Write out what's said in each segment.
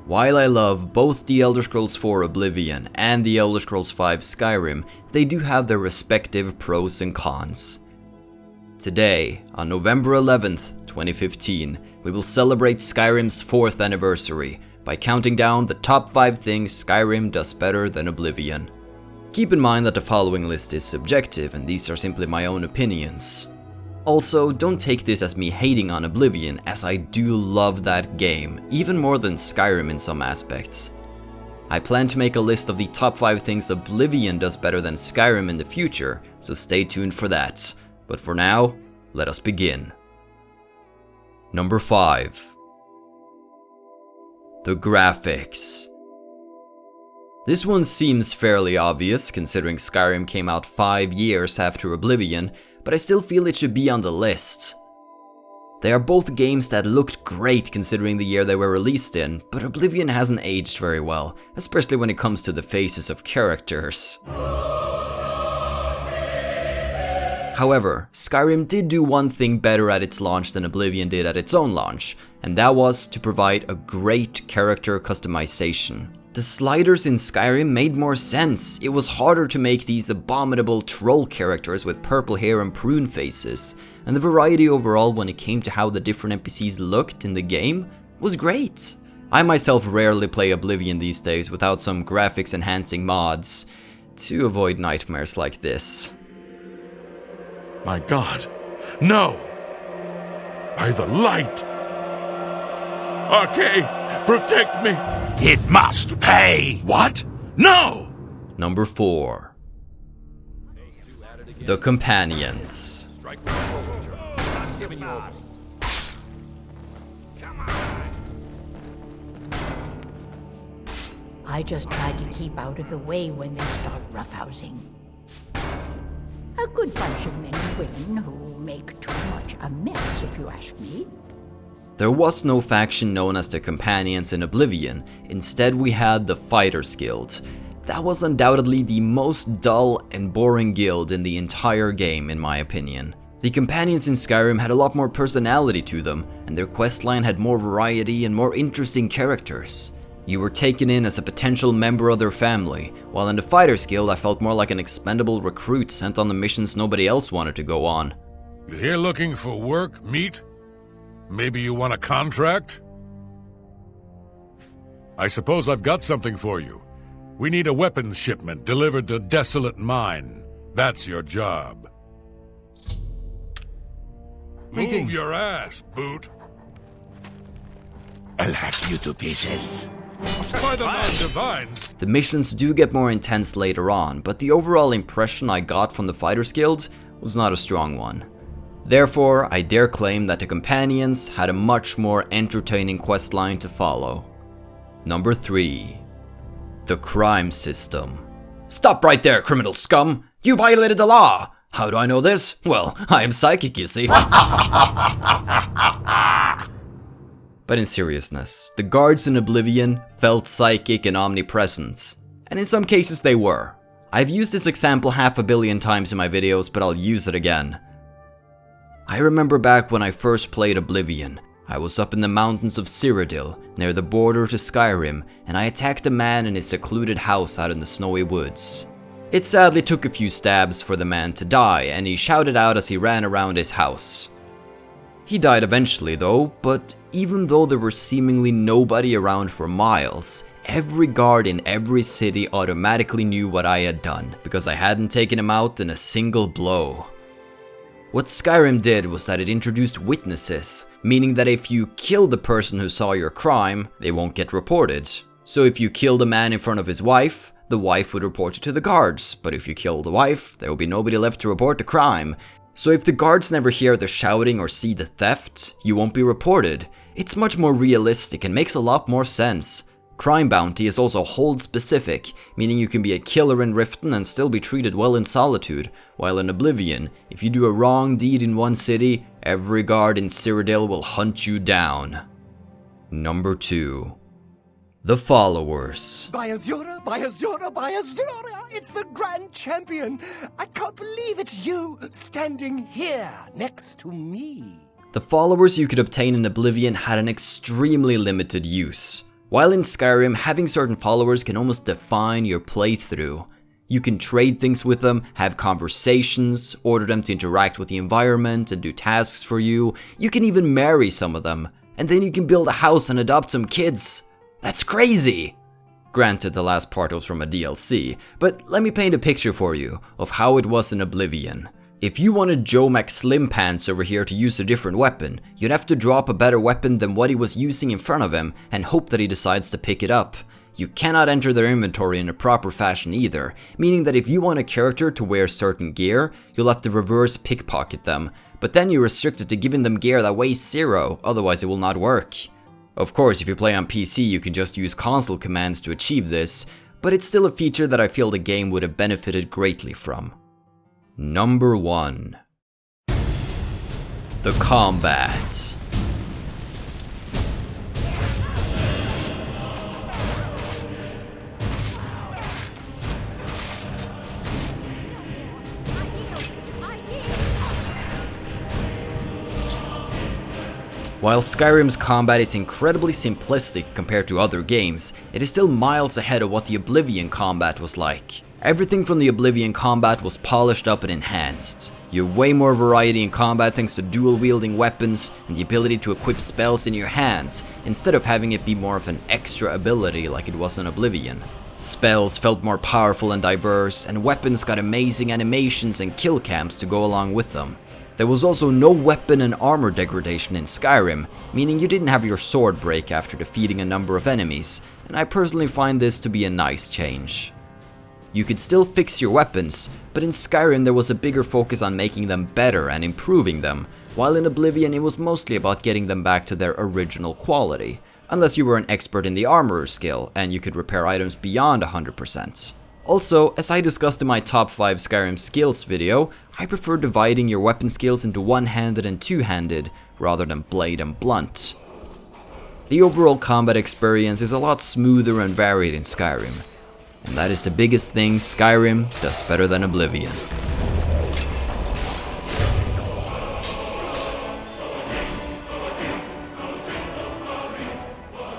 While I love both The Elder Scrolls IV Oblivion and The Elder Scrolls V Skyrim, they do have their respective pros and cons. Today, on November 11th, 2015, we will celebrate Skyrim's 4th anniversary by counting down the top 5 things Skyrim does better than Oblivion. Keep in mind that the following list is subjective and these are simply my own opinions. Also, don't take this as me hating on Oblivion, as I do love that game, even more than Skyrim in some aspects. I plan to make a list of the top 5 things Oblivion does better than Skyrim in the future, so stay tuned for that. But for now, let us begin. Number 5. The graphics. This one seems fairly obvious, considering Skyrim came out 5 years after Oblivion, but I still feel it should be on the list. They are both games that looked great considering the year they were released in, but Oblivion hasn't aged very well, especially when it comes to the faces of characters. However, Skyrim did do one thing better at its launch than Oblivion did at its own launch, and that was to provide a great character customization. The sliders in Skyrim made more sense. It was harder to make these abominable troll characters with purple hair and prune faces, and the variety overall when it came to how the different NPCs looked in the game was great. I myself rarely play Oblivion these days without some graphics enhancing mods, to avoid nightmares like this. My God, no! By the light! Arcade, protect me! It must pay! What? No! Number 4. The Companions. I just try to keep out of the way when they start roughhousing. A good bunch of men and women who make too much a mess, if you ask me. There was no faction known as the Companions in Oblivion. Instead, we had the Fighters Guild. That was undoubtedly the most dull and boring guild in the entire game, in my opinion. The Companions in Skyrim had a lot more personality to them, and their questline had more variety and more interesting characters. You were taken in as a potential member of their family, while in the Fighters Guild I felt more like an expendable recruit sent on the missions nobody else wanted to go on. You here looking for work, meat? Maybe you want a contract? I suppose I've got something for you. We need a weapons shipment delivered to Desolate Mine. That's your job. Move your ass, Boot. I'll hack you to pieces. By the non-divines. The missions do get more intense later on, but the overall impression I got from the Fighters Guild was not a strong one. Therefore, I dare claim that the Companions had a much more entertaining questline to follow. Number 3. The crime system. Stop right there, criminal scum! You violated the law! How do I know this? Well, I am psychic, you see. But in seriousness, the guards in Oblivion felt psychic and omnipresent. And in some cases they were. I've used this example 500 million times in my videos, but I'll use it again. I remember back when I first played Oblivion. I was up in the mountains of Cyrodiil, near the border to Skyrim, and I attacked a man in his secluded house out in the snowy woods. It sadly took a few stabs for the man to die, and he shouted out as he ran around his house. He died eventually though, but even though there were seemingly nobody around for miles, every guard in every city automatically knew what I had done, because I hadn't taken him out in a single blow. What Skyrim did was that it introduced witnesses, meaning that if you kill the person who saw your crime, they won't get reported. So if you killed a man in front of his wife, the wife would report it to the guards, but if you killed the wife, there would be nobody left to report the crime. So if the guards never hear the shouting or see the theft, you won't be reported. It's much more realistic and makes a lot more sense. Crime bounty is also hold specific, meaning you can be a killer in Riften and still be treated well in Solitude, while in Oblivion, if you do a wrong deed in one city, every guard in Cyrodiil will hunt you down. Number 2. The Followers. By Azura, by Azura, by Azura! It's the Grand Champion! I can't believe it's you standing here next to me. The Followers you could obtain in Oblivion had an extremely limited use. While in Skyrim, having certain followers can almost define your playthrough. You can trade things with them, have conversations, order them to interact with the environment and do tasks for you. You can even marry some of them, and then you can build a house and adopt some kids. That's crazy! Granted, the last part was from a DLC, but let me paint a picture for you of how it was in Oblivion. If you wanted Joe McSlimpants over here to use a different weapon, you'd have to drop a better weapon than what he was using in front of him and hope that he decides to pick it up. You cannot enter their inventory in a proper fashion either, meaning that if you want a character to wear certain gear, you'll have to reverse pickpocket them, but then you're restricted to giving them gear that weighs 0, otherwise it will not work. Of course, if you play on PC, you can just use console commands to achieve this, but it's still a feature that I feel the game would have benefited greatly from. Number 1. The combat. While Skyrim's combat is incredibly simplistic compared to other games, it is still miles ahead of what the Oblivion combat was like. Everything from the Oblivion combat was polished up and enhanced. You have way more variety in combat thanks to dual wielding weapons and the ability to equip spells in your hands, instead of having it be more of an extra ability like it was in Oblivion. Spells felt more powerful and diverse, and weapons got amazing animations and kill cams to go along with them. There was also no weapon and armor degradation in Skyrim, meaning you didn't have your sword break after defeating a number of enemies, and I personally find this to be a nice change. You could still fix your weapons, but in Skyrim there was a bigger focus on making them better and improving them, while in Oblivion it was mostly about getting them back to their original quality, unless you were an expert in the armorer skill and you could repair items beyond 100%. Also, as I discussed in my top 5 Skyrim skills video, I prefer dividing your weapon skills into one-handed and two-handed, rather than blade and blunt. The overall combat experience is a lot smoother and varied in Skyrim, and that is the biggest thing Skyrim does better than Oblivion.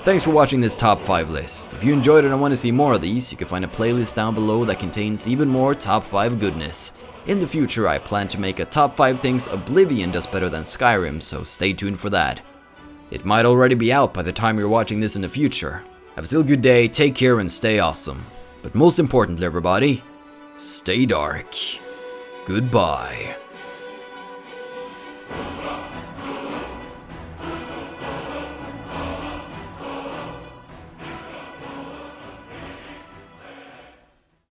Thanks for watching this top 5 list. If you enjoyed it and want to see more of these, you can find a playlist down below that contains even more top 5 goodness. In the future, I plan to make a top 5 things Oblivion does better than Skyrim, so stay tuned for that. It might already be out by the time you're watching this in the future. Have a still good day, take care, and stay awesome. But most importantly, everybody, stay dark. Goodbye.